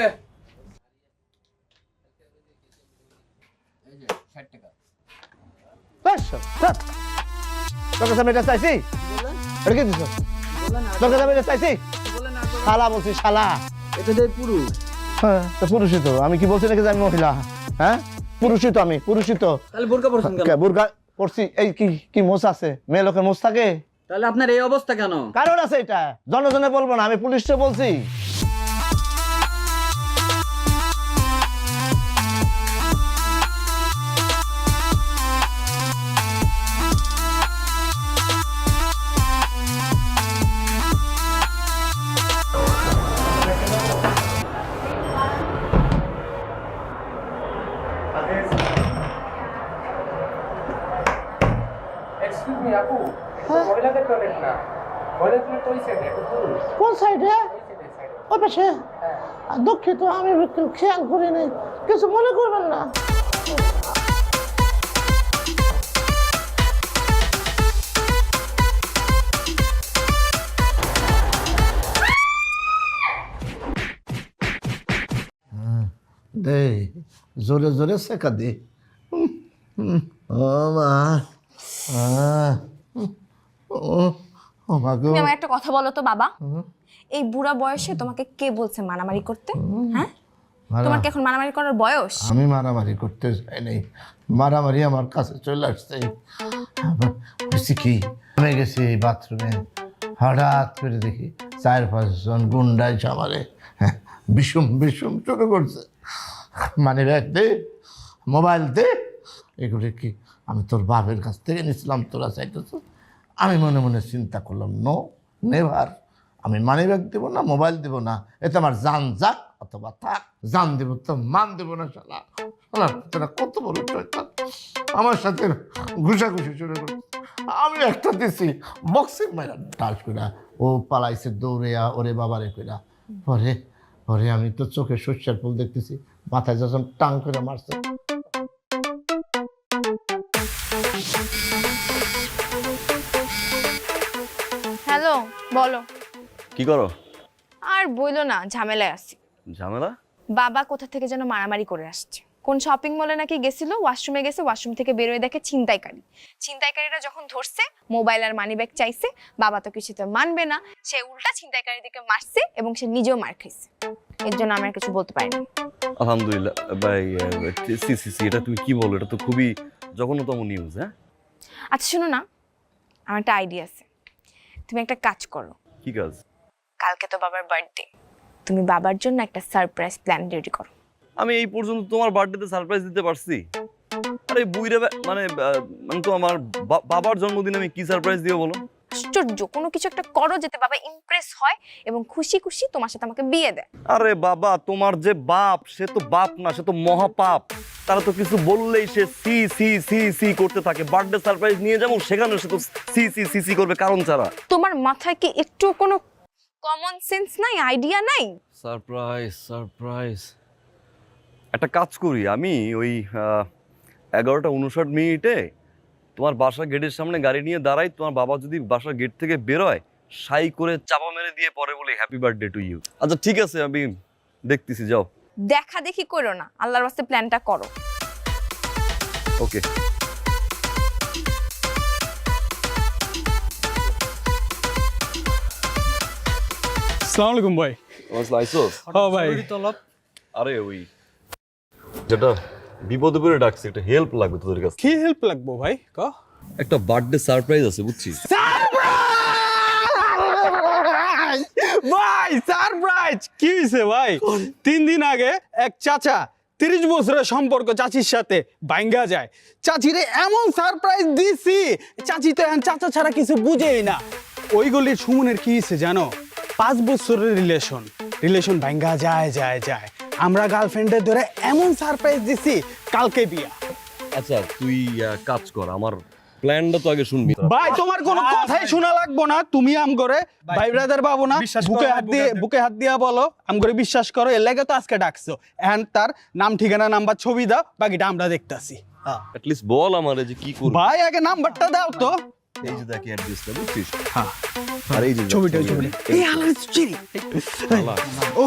Speaker 5: তোর কাছে আমি এটা চাইছি? এটা কি দিছ? তোর কাছে আমি এটা চাইছি? শালা বলছি, শালা।
Speaker 8: এটা যে পুরুষ।
Speaker 5: হ্যাঁ, তো পুরুষই তো। আমি কি বলছি নাকি যে আমি মহিলা? হ্যাঁ, পুরুষই তো, আমি পুরুষই তো।
Speaker 8: তাহলে বোরকা পরছেন কেন?
Speaker 5: বুরকা পড়ছি। এই কি মোষ আছে? মেয়ে লোকের মোষ থাকে?
Speaker 8: তাহলে আপনার এই অবস্থা কেন?
Speaker 5: কারণ আছে এটা, জনজনে বলবো না, আমি পুলিশকে বলছি।
Speaker 9: এক্সকিউজ মি আপু, মহিলাদের টয়লেট না, মহিলাদের টয়লেট ওই সাইডে, একটু পুরুষ
Speaker 5: কোন সাইডে?
Speaker 9: ওই সাইডে।
Speaker 5: ওই পাশে দুঃখিত, আমি খেয়াল করিনি, কিছু মনে করবেন না। দে জোরে জোরে শেখা দে। ও মা, ও মা গো।
Speaker 2: তুমি আমার একটা কথা বলো তো বাবা, এই বুড়া বয়সে তোমাকে কে বলছে মারামারি করতে? হ্যাঁ, তোমার কি এখন মারামারি করার বয়স?
Speaker 5: আমি মারামারি করতে চাই নাই, মারামারি আমার কাছে চলে আসছে। বুঝছি কি, আমি গেছি বাথরুমে, হঠাৎ করে দেখি 4-5 জন গুন্ডা এসে আমারে বিষম বিষম শুরু করছে। মানে ব্যাগ দে, মোবাইল দে, এগুলো কি আমি তোর বাপের কাছ থেকে নিয়েছিলাম, তোরা চাইতেছ? আমি মনে মনে চিন্তা করলাম, নো নেভার, আমি মানি ব্যাগ দেবো না, মোবাইল দেবো না, এতে আমার জান যাক অথবা থাক, জান দেবো তো মান দেবো না। শালা শালা তোরা কত বড় শয়তান, আমার সাথে ঘুষাঘুষি শুরু করছে। আমি একটা দিছি বক্সিং মারা টাচ কইরা, ও পালাইছে দৌড়িয়া ওরে বাবারে কইরা। পরে পরে আমি তো চোখে সর্ষের ফুল দেখতেছি, মাথায় যখন টাং করে মারছে।
Speaker 2: হ্যালো, বলো।
Speaker 1: কি করো?
Speaker 2: আর বইলো না, ঝামেলায় আছি।
Speaker 1: ঝামেলা?
Speaker 2: বাবা কোথা থেকে যেন মারামারি করে আসছে। কোন শপিং মলে নাকি গেছিল, ওয়াশরুমে গেছে, ওয়াশরুম থেকে বেরোয় দেখে ছিনতাইকারী। ছিনতাইকারীরা যখন ধরছে, মোবাইল আর মানি ব্যাগ চাইছে, বাবা তো কিছুতে মানবে না, সে উল্টা ছিনতাইকারীদেরকে মারছে এবং সে নিজেও মার খাইছে। এর জন্য আমি আর কিছু বলতে পারিনি।
Speaker 1: আলহামদুলিল্লাহ ভাই, এটা তুমি কি বলো? এটা তো খুবই জঘন্যতম নিউজ। হ্যাঁ,
Speaker 2: আচ্ছা শোনো না, আমার একটা আইডিয়া আছে। তুমি একটা কাজ করো।
Speaker 1: কি কাজ?
Speaker 2: কালকে তো বাবার বার্থডে, তুমি বাবার জন্য একটা সারপ্রাইজ প্ল্যান রেডি করো।
Speaker 1: আমি এই পর্যন্ত তোমার বার্থডেতে সারপ্রাইজ দিতে পারছি? আরে বুইরা মানে তো আমার বাবার জন্মদিনে আমি কি সারপ্রাইজ দিব বলো?
Speaker 2: আশ্চর্য, কোনো কিছু একটা করো যাতে বাবা ইমপ্রেস হয় এবং খুশি খুশি তোমার সাথে আমাকে বিয়ে দেয়।
Speaker 1: আরে বাবা, তোমার যে বাপ, সে তো বাপ না, সে তো মহাপাপ। তারা তো কিছু বললেই সে সি সি সি সি করতে থাকে। বার্থডে সারপ্রাইজ নিয়ে যাবো, সেখানে সে তো সি সি সি সি করবে কারণ ছাড়া।
Speaker 2: তোমার মাথায় কি একটু কোনো কমন সেন্স নাই, আইডিয়া নাই?
Speaker 1: সারপ্রাইজ সারপ্রাইজ, একটা কাজ করি, আমি ওই 11:59 তোমার বাসার গেটের সামনে গাড়ি নিয়ে দাঁড়াই। তোমার বাবা যদি বাসার গেট থেকে বেরোয়, সাই করে চাপা মেরে দিয়ে পরে বলে হ্যাপি বার্থডে টু ইউ। আচ্ছা ঠিক আছে, আমি দেখতেছি, যাও।
Speaker 2: দেখা দেখি করো না, আল্লাহর ওয়াস্তে প্ল্যানটা করো।
Speaker 1: ওকে।
Speaker 7: আসসালামু আলাইকুম ভাই। ভাই
Speaker 1: আরে ওই যেটা বিপদে পড়ে ডাকছে, একটা হেল্প লাগবে তোদের কাছে।
Speaker 7: কি হেল্প লাগবো ভাই? ক।
Speaker 1: একটা বার্থডে সারপ্রাইজ আছে, বুঝছিস?
Speaker 7: ভাই সারপ্রাইজ কি হইছে ভাই? 3 দিন আগে এক চাচা 30 বছরের সম্পর্ক চাচির সাথে ভাঙ্গা যায়। চাচিরে এমন সারপ্রাইজ দিছি, চাচি তো এখন চাচা ছাড়া কিছু বুঝেই না। ওই গলির সুমনের কি হইছে জানো? 5 বছরের রিলেশন ভাঙ্গা যায় যায় যায়। আমরা গার্লফ্রেন্ডের ধরে এমন সারপ্রাইজ দিছি, কালকে বিয়া।
Speaker 1: আচ্ছা তুই কাজ কর, আমার প্ল্যানটা তো আগে শুনবি।
Speaker 7: ভাই তোমার কোনো কথাই শোনা লাগবো না, তুমি আম করে ভাই ব্রাদার বাবু না, বুকে হাত দিয়া বলো আম করে বিশ্বাস করো। এর লাগে তো আজকে ডাকছো। এখন তার নাম ঠিকানা নাম্বার ছবি দাও, বাকিটা আমরা দেখতাছি।
Speaker 1: এট লিস্ট বল আমারে যে কি করব।
Speaker 7: ভাই আগে নাম্বারটা দাও তো।
Speaker 1: এই যে দেখি অ্যাড্রেসটা, বুঝছিস?
Speaker 7: হ্যাঁ,
Speaker 1: আর এই যে
Speaker 7: ছবিটা এই হালার চিরি। ও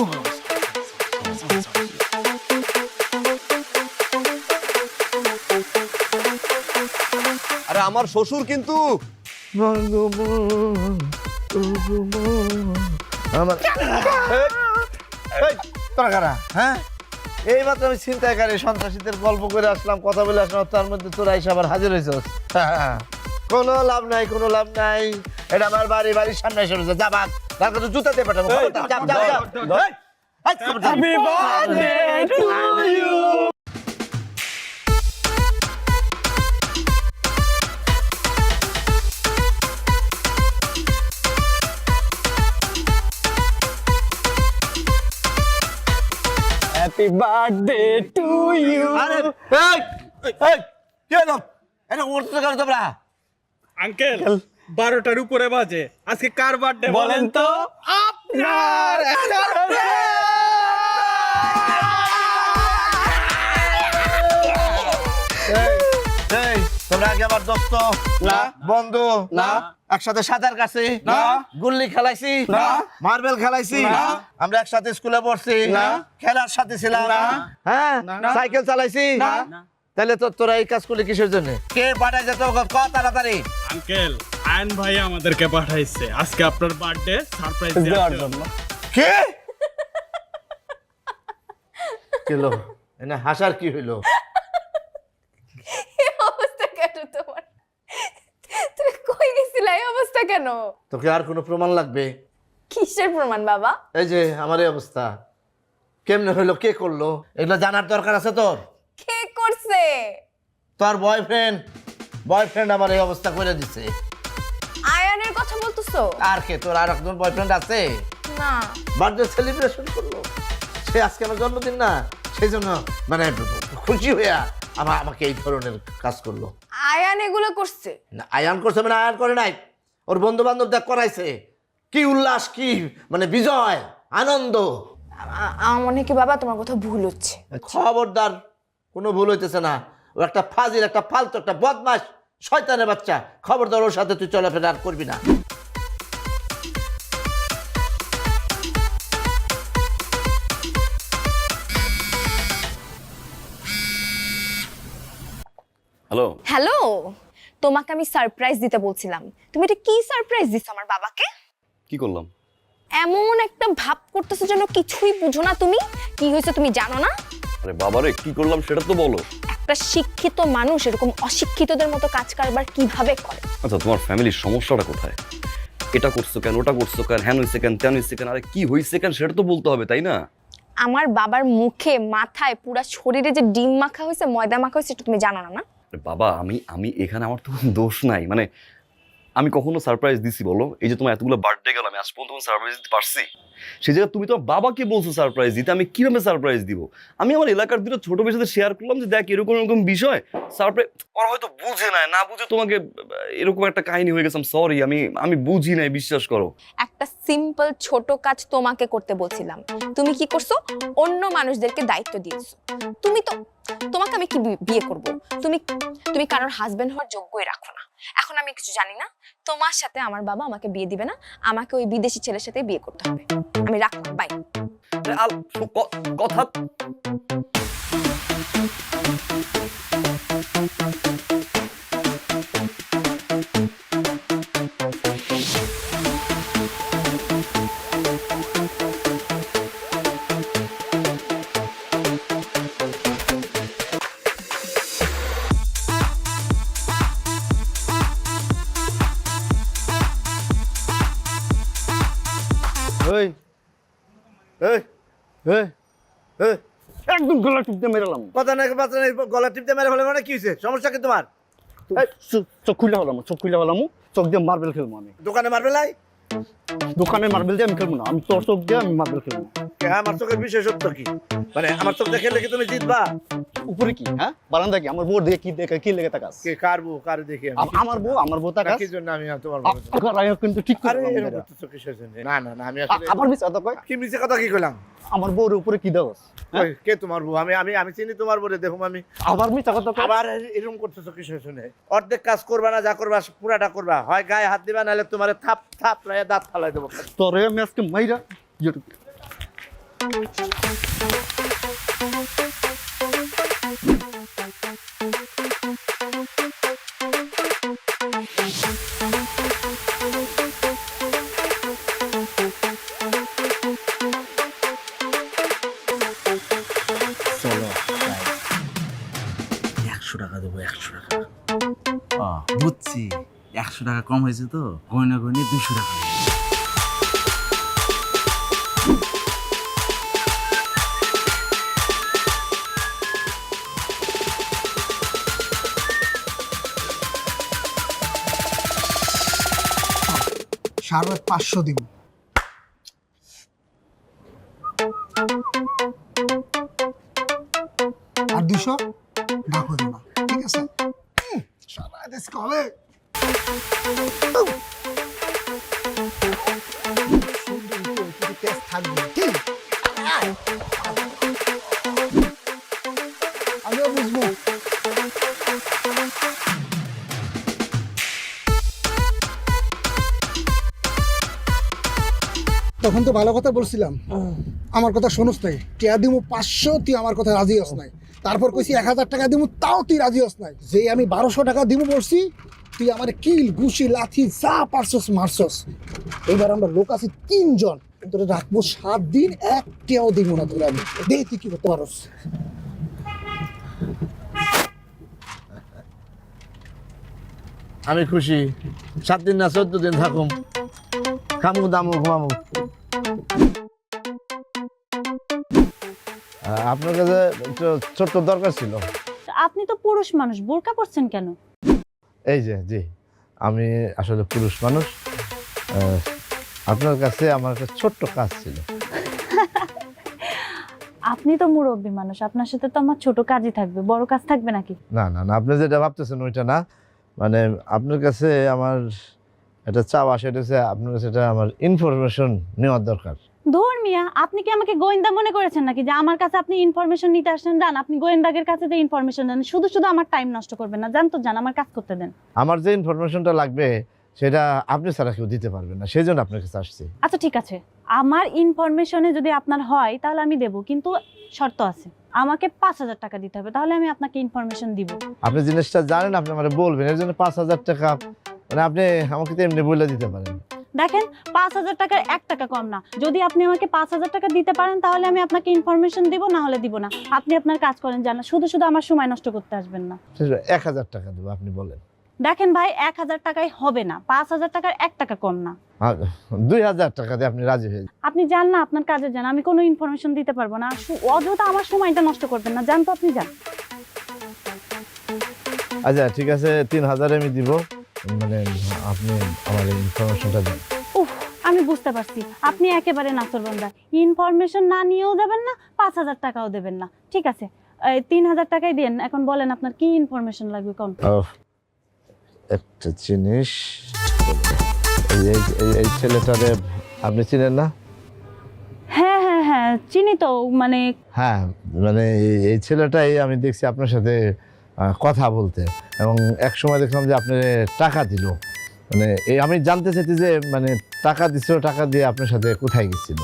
Speaker 1: আরে আমার শ্বশুর কিন্তু
Speaker 5: আমার তোরা কারা? হ্যাঁ, এই মাত্র আমি ছিনতাইকারী সন্ত্রাসীদের গল্প করে আসলাম, কথা বলে আসলাম, তার মধ্যে তোরা এসে আবার হাজির হয়েছ। কোনো লাভ নাই, কোনো লাভ নাই। এটা আমার বাড়ি, বাড়ির সামনে এসে রয়েছে। যা ভাগ, তার কাছে জুতা দিয়ে পাঠাবো।
Speaker 7: Happy birthday to you. Happy birthday to you.
Speaker 5: আরে এই এই কি হলো? এটা উঠতে গেল তোমরা?
Speaker 7: আঙ্কেল 12টার উপরে বাজে, আজকে কার বার্থডে বলেন তো?
Speaker 5: এই তোমরা আগে আমার দোস্ত
Speaker 7: না।
Speaker 5: বন্ধু
Speaker 7: না।
Speaker 5: একসাথে সাঁতার কাটছি
Speaker 7: না।
Speaker 5: গুল্লি খেলাইছি
Speaker 7: না।
Speaker 5: মার্বেল খেলাইছি
Speaker 7: না।
Speaker 5: আমরা একসাথে স্কুলে পড়ছি
Speaker 7: না।
Speaker 5: খেলার সাথে ছিলাম
Speaker 7: না।
Speaker 5: হ্যাঁ
Speaker 7: না।
Speaker 5: সাইকেল চালাইছি
Speaker 7: না।
Speaker 5: তাহলে তো তোরা এই কাজ করলি কিসের জন্য কে পাঠাই যেত ক তাড়াতাড়ি
Speaker 9: আঙ্কেল আয়ন ভাই আমাদেরকে পাঠাইছে আজকে আপনার বার্থডে সারপ্রাইজ
Speaker 7: দেওয়ার জন্য।
Speaker 5: কে কেলো এনে হাসার কি হইলো
Speaker 2: এই অবস্থা কেন তোমার? তুমি কই গেছিলা? এই অবস্থা কেন?
Speaker 5: তোকে আর কোনো প্রমাণ লাগবে
Speaker 2: কিসের প্রমাণ বাবা?
Speaker 5: এই যে আমার এই অবস্থা কেমনে হইলো কে করলো এগুলো জানার দরকার আছে তোর
Speaker 2: কে করছে?
Speaker 5: তোর বয়ফ্রেন্ড আমার এই অবস্থা করে দিছে
Speaker 2: আয়ানের কথা বলতেছো?
Speaker 5: আর কে তোর আর একজন বয়ফ্রেন্ড আছে
Speaker 2: না।
Speaker 5: বার্থডে সেলিব্রেশন করলো সে আজকে আমার জন্মদিন না সেই জন্য মানে খুশি হইয়া আমাকে এই ধরনের কাজ করলো
Speaker 2: আয়ান এগুলো করছে?
Speaker 5: না আয়ান করছে মানে আয়ান করে নাই ওর বন্ধু বান্ধব দেখ করাইছে কি উল্লাস কি মানে বিজয় আনন্দ
Speaker 2: আমার মনে হয় কি বাবা তোমার কথা ভুল হচ্ছে।
Speaker 5: খবরদার কোনো ভুল হইতেছে না ও একটা ফাজিল একটা ফালতু একটা বদমাশ শয়তানের বাচ্চা খবরদার ওর সাথে তুই চলাফেরা আর করবি না
Speaker 1: হ্যালো,
Speaker 2: হ্যালো, তোমাকে আমি সারপ্রাইজ দিতে বলছিলাম। তুমি এটা কি সারপ্রাইজ দিছো আমার বাবাকে?
Speaker 1: কি করলাম?
Speaker 2: এমন একটা ভাব করতেছো যেন কিছুই বুঝো না। তুমি কি হয়েছে তুমি জানো না?
Speaker 1: আরে বাবারে কি করলাম সেটা তো বলো।
Speaker 2: একটা শিক্ষিত মানুষ এরকম অশিক্ষিতদের মতো কাজ কারবার কিভাবে করে?
Speaker 1: আচ্ছা তোমার ফ্যামিলির সমস্যাটা কোথায়? এটা করছো কেন, ওটা করছো কেন, হ্যান হইছে কেন, ত্যান হইছে কেন, আরে কি হইছে কেন সেটা তো বলতে হবে তাই না?
Speaker 2: আমার বাবার মুখে মাথায় পুরা শরীরে যে ডিম মাখা হয়েছে ময়দা মাখা হয়েছে এটা তুমি জানো না? না
Speaker 1: আরে বাবা আমি এখানে আমার তো কোনো দোষ নাই, মানে আমি কখনো সারপ্রাইজ দিছি বলো? এই যে তোমার এতগুলো বার্থডে গেল আমি আজ পর্যন্ত সারপ্রাইজ দিতে পারছি? সেই জায়গায় তুমি তোমার বাবাকে বলছো সারপ্রাইজ দিতে, আমি কিভাবে সারপ্রাইজ দিব? আমি আমার এলাকার দুটো ছোট ভাইয়ের সাথে শেয়ার করলাম যে দেখ এরকম এরকম বিষয় সারপ্রাইজ, ওরা হয়তো বুঝে না বুঝে তোমাকে এরকম একটা কাহিনী হয়ে গেছে। সরি আমি বুঝি নাই, বিশ্বাস করো।
Speaker 2: একটা সিম্পল ছোট কাজ তোমাকে করতে বলছিলাম, তুমি কি করছো? অন্য মানুষদেরকে দায়িত্ব দিয়েছো। তোমাকে আমি কি বিয়ে করব? তুমি কারোর হাজবেন্ড হওয়ার যোগ্যই রাখো না। এখন আমি কিছু জানি না, তোমার সাথে আমার বাবা আমাকে বিয়ে দিবে না, আমাকে ওই বিদেশি ছেলের সাথে বিয়ে করতে হবে। আমি রাখলাম, বাই।
Speaker 1: কথা
Speaker 4: এই এই এই এই
Speaker 7: একদম গলা টিপতে মেরালাম।
Speaker 5: কথা নাই গলা টিপতে মেরে ফেলে মানে কি হয়েছে সমস্যা কি তোমার
Speaker 7: চোখ খুলে হলাম, চোখ দিয়ে মার্বেল খেলবো আমি।
Speaker 5: দোকানে মারবে লাই
Speaker 7: দোকানে মার্বেল দিয়ে আমি খেলবো না, আমি তোর চোখ দিয়ে আমি মার্বেল খেলবো।
Speaker 5: আমার চোখের বিশেষত্ব কি মানে আমার চোখ দেখে কি তুমি জিতবা
Speaker 7: উপরে কি হ্যাঁ বারান্দা কি আমার বউ দিয়ে কি লেগে তাকাস?
Speaker 5: কে কার বউ কার দেখি
Speaker 7: আমার বউ তাকাস
Speaker 5: কি জন্য আমি তোমার
Speaker 7: কিন্তু ঠিক করে
Speaker 5: আরে এরকম করতেছো কিসের জন্য না না না আমি আসলে
Speaker 7: আবার মিস কথা কয়
Speaker 5: কি মিছে কথা কি কইলাম
Speaker 7: আমার বউর উপরে কি দাও?
Speaker 5: কই, কে তোমার বউ আমি আমি আমি চিনি তোমার বউরে দেখুম আমি
Speaker 7: আবার মিস কথা কয়
Speaker 5: আবার এরকম করতেছো কিসের জন্য অর্ধেক কাজ করবা না যা করবা পুরাটা করবা হয় গায়ে হাত দিবা নাহলে তোমারে থাপ থাপ লাইয়া দাঁত ফালাই দেবো
Speaker 7: তোরে আমি আজকে মাইরা
Speaker 5: চলো 100 টাকা দেবো 100 টাকা
Speaker 10: বুঝছি 100 টাকা কম হয়েছে তো গয়না 200 টাকা।
Speaker 11: সাড়ে 500 দিব। আর 200 না করো না, ঠিক আছে? সারা দেশ কবে সুন্দর থাকবে কি আমিও বুঝবো। তখন তো ভালো কথা বলছিলাম, আমার কথা শোনস নাই। টিয়া দিমু 500, তুই আমার কথা রাজি হস নাই। তারপর কইছি 1000 টাকা দিমু, তাও তুই রাজি হস নাই। যে আমি 1200 টাকা দিমু বলছি, তুই আমার কিল ঘুষি লাথি যা পারছস মারছস। এবার আমরা লোক আছি 3 জন, তোরে রাখবো 7 দিন, একটাও দিব না তোরে আমি। দেখি তুই কি করতে পারস।
Speaker 5: আমি খুশি, 7 দিন না 14 দিন থাকুম, খামু দামু ঘুমামু। আপনার কাছে একটু ছোট্ট দরকার ছিল।
Speaker 3: আপনি তো পুরুষ মানুষ, বোরকা পরছেন কেন?
Speaker 5: এই যে জি, আমি আসলে পুরুষ মানুষ। আপনার কাছে আমার একটা ছোট্ট কাজ ছিল।
Speaker 3: আপনি তো মুরব্বী মানুষ, আপনার সাথে তো আমার ছোট কাজই থাকবে, বড় কাজ থাকবে নাকি?
Speaker 5: না না না, আপনি যেটা ভাবতেছেন ওইটা না। মানে আপনার কাছে আমার একটা চাওয়া, সেটা হচ্ছে আপনার কাছে এটা আমার ইনফরমেশন নেওয়ার দরকার।
Speaker 3: ধর্মিয়া, আপনি কি আমাকে গোয়েন্দা মনে করেছেন নাকি যে আমার কাছে আপনি ইনফরমেশন নিতে আসছেন? যান, আপনি গোয়েন্দাগের কাছে যে ইনফরমেশন দেন, শুধু শুধু আমার টাইম নষ্ট করবেন না। জান তো, যান, আমার কাজ করতে দেন।
Speaker 5: আমার যে ইনফরমেশনটা লাগবে সেটা আপনি ছাড়া কেউ দিতে পারবে না, সেই জন্য আপনার কাছে আসছি।
Speaker 3: আচ্ছা ঠিক আছে, আমার ইনফরমেশনে যদি আপনার হয় তাহলে আমি দেব, কিন্তু শর্ত আছে। আমাকে 5000 টাকা দিতে হবে, তাহলে আমি আপনাকে ইনফরমেশন দিব।
Speaker 5: আপনি জিনিসটা জানেন, আপনি আমাকে বলবেন, এর জন্য 5000 টাকা মানে আপনি আমাকে তো এমনি বলে দিতে পারেন।
Speaker 3: দেখেন, 5000 টাকার 1 টাকা কম না। যদি আপনি আমাকে 5000 টাকা দিতে পারেন তাহলে আমি আপনাকে ইনফরমেশন দিব, না হলে দিব না। আপনি আপনার কাজ করেন, জানা শুধু শুধু আমার সময় নষ্ট করতে আসবেন না।
Speaker 5: 1000 টাকা দেবো, আপনি বলেন।
Speaker 3: দেখেন ভাই, 1000 টাকায় হবে না, 5000 টাকার 1 টাকা কম না।
Speaker 5: 2000 টাকা দিয়ে আপনি রাজি হয়ে যান।
Speaker 3: আপনি যান না, আপনার কাজে যান, আমি কোনো ইনফরমেশন দিতে পারবো না। অযথা আমার সময়টা নষ্ট করবেন না, যান তো, আপনি যান।
Speaker 5: আচ্ছা ঠিক আছে, 3000 আমি দিব, মানে আপনি আমার ইনফরমেশনটা দেন।
Speaker 3: উফ, আমি বুঝতে পারছি আপনি একেবারে নাসরবান্দা। ইনফরমেশন না নিয়েও যাবেন না, 5000 টাকাও দেবেন না। ঠিক আছে, 3000 টাকাই দেন। এখন বলেন আপনার কি ইনফরমেশন লাগবে, কোন?
Speaker 5: একটা জিনিস, এই ছেলেটারে আপনি চিনেন না?
Speaker 3: হ্যাঁ হ্যাঁ হ্যাঁ, চিনি তো। মানে
Speaker 5: হ্যাঁ, মানে এই ছেলেটাই আমি দেখছি আপনার সাথে কথা বলতে, এবং এক সময় দেখলাম যে আপনি টাকা দিল। মানে এই আমি জানতে চাইছি যে মানে টাকা দিছিল, টাকা দিয়ে আপনার সাথে কোথায় গেছিল?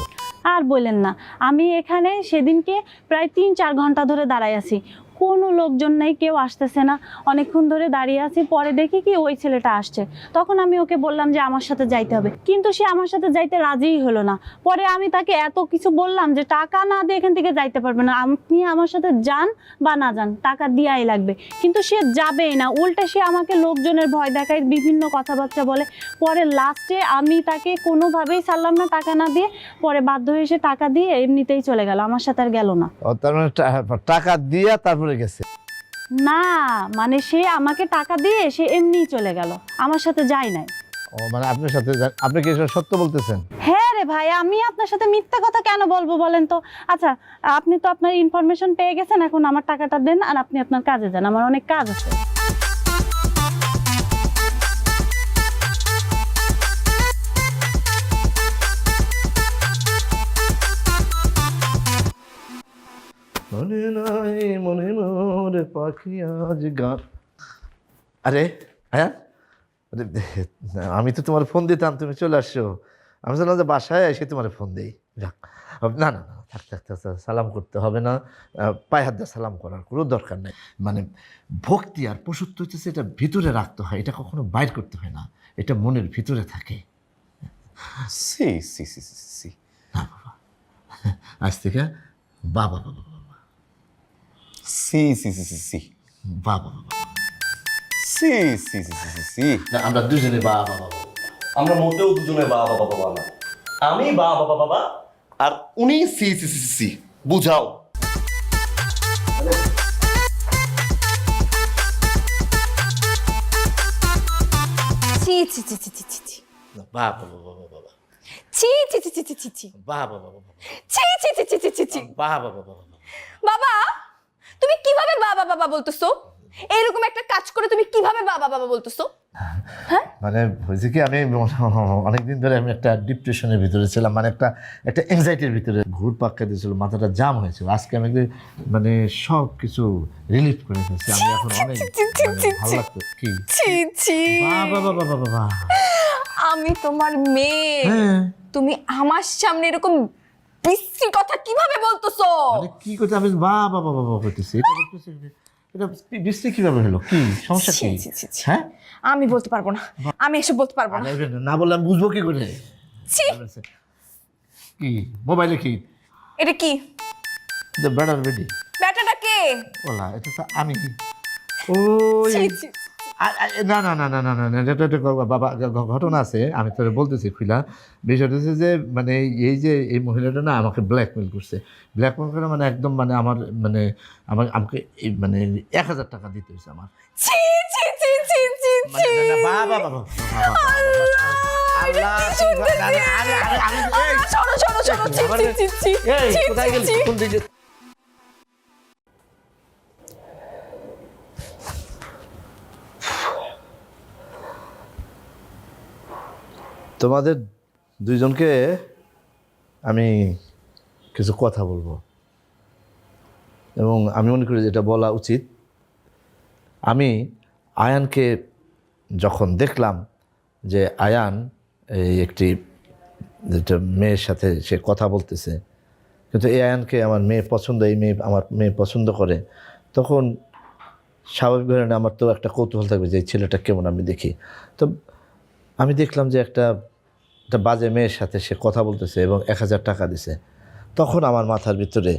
Speaker 3: আর বললেন না, আমি এখানে সেদিনকে প্রায় 3-4 ঘন্টা ধরে দাঁড়াই আছি, কোনো লোকজন নেই, কেউ আসতেছে না। অনেকক্ষণ ধরে দাঁড়িয়ে আছি, পরে দেখি কি ওই ছেলেটা আসছে। তখন আমি ওকে বললাম যে আমার সাথে যাইতে হবে, কিন্তু সে আমার সাথে যাইতে রাজিই হলো না। পরে আমি তাকে এত কিছু বললাম যে টাকা না দিয়ে এখান থেকে যাইতে পারবে না, আপনি আমার সাথে যান বা না যান, টাকা দিয়াই লাগবে। কিন্তু সে যাবেই না, উল্টে সে আমাকে লোকজনের ভয় দেখায়, বিভিন্ন কথাবার্তা বলে। পরে লাস্টে আমি তাকে কোনোভাবেই ছাড়লাম না টাকা না দিয়ে। পরে বাধ্য হয়ে সে টাকা দিয়ে এমনিতেই চলে গেল, আমার সাথে আর গেল না।
Speaker 5: তার মানে টাকা দিয়া তারপরে গেছে?
Speaker 3: না, মানে সে আমাকে টাকা দিয়ে সে এমনিই চলে গেল, আমার সাথে যায় নাই।
Speaker 5: ও মানে আপনার সাথে আপনি কি এসব সত্য বলতেছেন?
Speaker 3: হ্যাঁ রে ভাই, আমি আপনার সাথে মিথ্যা কথা কেন বলবো বলেন তো? আচ্ছা, আপনি তো আপনার ইনফরমেশন পেয়ে গেছেন, এখন আমার টাকাটা দেন আর আপনি আপনার কাজে যান, আমার অনেক কাজ আছে।
Speaker 5: মনে নাই মনে মোরে পাখি আজ গান। আরে হ্যাঁ, আরে আমি তো তোমার ফোন দিতাম, তুমি চলে আসছো। আমি জানলাম যে বাসায় এসে তোমার ফোন দিই। যাক, না না না, থাক থাক থাক, সালাম করতে হবে না, পায়ে হাত দিয়ে সালাম করার কোনো দরকার নেই। মানে ভক্তি আর পশুত্ব হচ্ছে এটা ভিতরে রাখতে হয়, এটা কখনো বাইর করতে হয় না, এটা মনের ভিতরে থাকে।
Speaker 1: সি সি সি সি সি
Speaker 5: না বাবা, আজ থেকে বাবা বাবা বাবা,
Speaker 1: সি সি সি সি সি
Speaker 5: বাবা বাবা,
Speaker 1: সি সি সি সি সি সি
Speaker 5: না আমরা দুজনে বাবা বাবা।
Speaker 1: আমরা মোটেও দুজনে বাবা বাবা বাবা না, আমি বাবা বাবা বাবা আর উনি সি সি সি সি। বুঝাও।
Speaker 2: ছি ছি ছি ছি ছি ছি ছি
Speaker 5: বাবা বাবা বাবা,
Speaker 2: ছি ছি ছি ছি ছি ছি ছি
Speaker 5: বাবা বাবা বাবা,
Speaker 2: ছি ছি ছি ছি ছি ছি ছি।
Speaker 5: বাবা বাবা বাবা,
Speaker 2: বাবা, তুমি কিভাবে বাবা বাবা বলতেছো? এরকম একটা কাজ করে তুমি কিভাবে বাবা বাবা বলতেছো?
Speaker 5: মানে হয়েছে কি, আমি অনেকদিন ধরে আমি একটা ডিপ্রেশনের ভিতরে ছিলাম, মানে একটা এংজাইটির ভিতরে ঘুর পাক্কা দিয়েছিল, মাথাটা জাম হয়েছিল। আজকে আমি মানে সব কিছু রিলিফ করে ফেলছি। আমি এখন অনেক ভালো লাগতো। কি
Speaker 2: ছি ছি,
Speaker 5: বাবা বাবা বাবা বাবা,
Speaker 2: আমি তোমার মেয়ে,
Speaker 5: হ্যাঁ
Speaker 2: তুমি আমার সামনে এরকম বিশ্রী কথা কিভাবে বলতেছো?
Speaker 5: মানে কি করতে আমি বাবা বাবা বাবা করতেছি, এটা করতেছি, এটা বৃষ্টি কিভাবে হলো? কি সমস্যা কি?
Speaker 2: ছি, ছি, ছি।
Speaker 5: হ্যাঁ
Speaker 2: আমি বলতে পারবো না, আমি এসব বলতে পারবো না।
Speaker 5: না বললে আমি বুঝবো কি করে?
Speaker 2: ছি,
Speaker 5: কি মোবাইলে কি
Speaker 2: এটা কি?
Speaker 5: বেড়ার বেডি
Speaker 2: ব্যাটাটা কে?
Speaker 5: ওলা, এটা তো আমি। ও
Speaker 2: ছি, ছি।
Speaker 5: না না না না না না না, এটা একটা বাবা ঘটনা আছে, আমি তোরে বলতেছি খুলা। বিষয়টা হচ্ছে যে মানে এই যে এই মহিলাটা না আমাকে ব্ল্যাকমেল করছে। ব্ল্যাকমেল করে মানে একদম মানে আমার মানে আমাকে মানে 1000 টাকা দিতে হয়েছে আমার।
Speaker 2: ছি ছি ছি ছি ছি ছি।
Speaker 5: বাবা বাবা আল্লাহ,
Speaker 2: সরো সরো সরো, ছি ছি ছি ছি।
Speaker 5: এই
Speaker 2: ছি,
Speaker 5: কোথায়
Speaker 2: ছি,
Speaker 5: গেলি?
Speaker 2: ছি।
Speaker 5: কোন দিকে? তোমাদের দুইজনকে আমি কিছু কথা বলবো এবং আমি মনে করি যেটা বলা উচিত। আমি আয়ানকে যখন দেখলাম যে আয়ান এই একটি যেটা মেয়ের সাথে সে কথা বলতেছে, কিন্তু এই আয়ানকে আমার মেয়ে পছন্দ, এই মেয়ে আমার মেয়ে পছন্দ করে, তখন স্বাভাবিকভাবে আমার তো একটা কৌতূহল থাকবে যে এই ছেলেটা কেমন আমি দেখি। তো আমি দেখলাম যে একটা বাজে মেয়ের সাথে সে কথা বলতেছে এবং 1000 টাকা দিছে। তখন আমার মাথার ভিতরে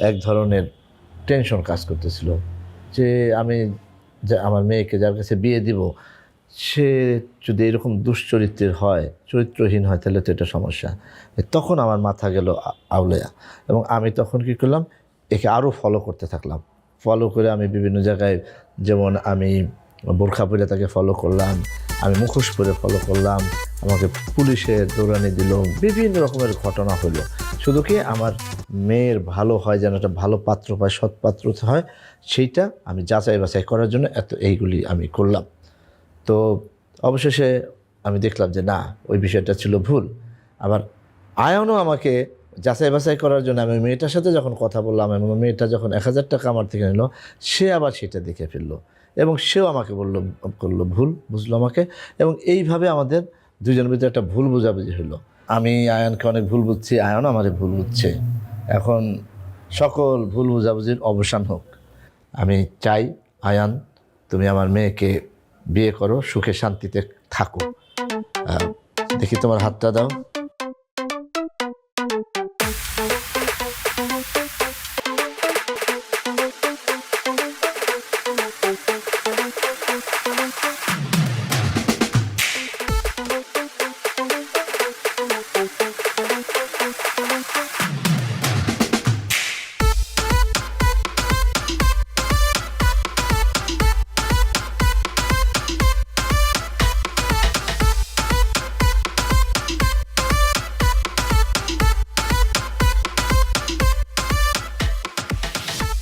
Speaker 5: এক ধরনের টেনশন কাজ করতেছিল যে আমি আমার মেয়েকে যার কাছে বিয়ে দিব, সে যদি এরকম দুশ্চরিত্রের হয়, চরিত্রহীন হয়, তাহলে তো এটা সমস্যা। তখন আমার মাথা গেল আউলেয়া এবং আমি তখন কী করলাম, একে আরও ফলো করতে থাকলাম। ফলো করে আমি বিভিন্ন জায়গায়, যেমন আমি বোরখা পরে তাকে ফলো করলাম, আমি মুখোশ পরে ফলো করলাম, আমাকে পুলিশের দৌড়ানি দিল, বিভিন্ন রকমের ঘটনা হলো। শুধু কি আমার মেয়ের ভালো হয়, যেন একটা ভালো পাত্র পায়, সৎ পাত্র হয়, সেইটা আমি যাচাই বাছাই করার জন্য এইগুলি আমি করলাম। তো অবশেষে আমি দেখলাম যে না, ওই বিষয়টা ছিল ভুল। আবার আয়ানও আমাকে যাচাই বাছাই করার জন্য আমি মেয়েটার সাথে যখন কথা বললাম এবং মেয়েটা যখন 1000 টাকা আমার থেকে নিল, সে আবার সেটা দেখে ফেললো এবং সেও আমাকে করলো ভুল, বুঝলো আমাকে, এবং এইভাবে আমাদের দুজনের ভিতরে একটা ভুল বোঝাবুঝি হলো। আমি আয়ানকে অনেক ভুল বুঝছি, আয়ানও আমারে ভুল বুঝছে। এখন সকল ভুল বোঝাবুঝির অবসান হোক। আমি চাই আয়ান, তুমি আমার মেয়েকে বিয়ে করো, সুখে শান্তিতে থাকো। দেখি তোমার হাতটা দাও।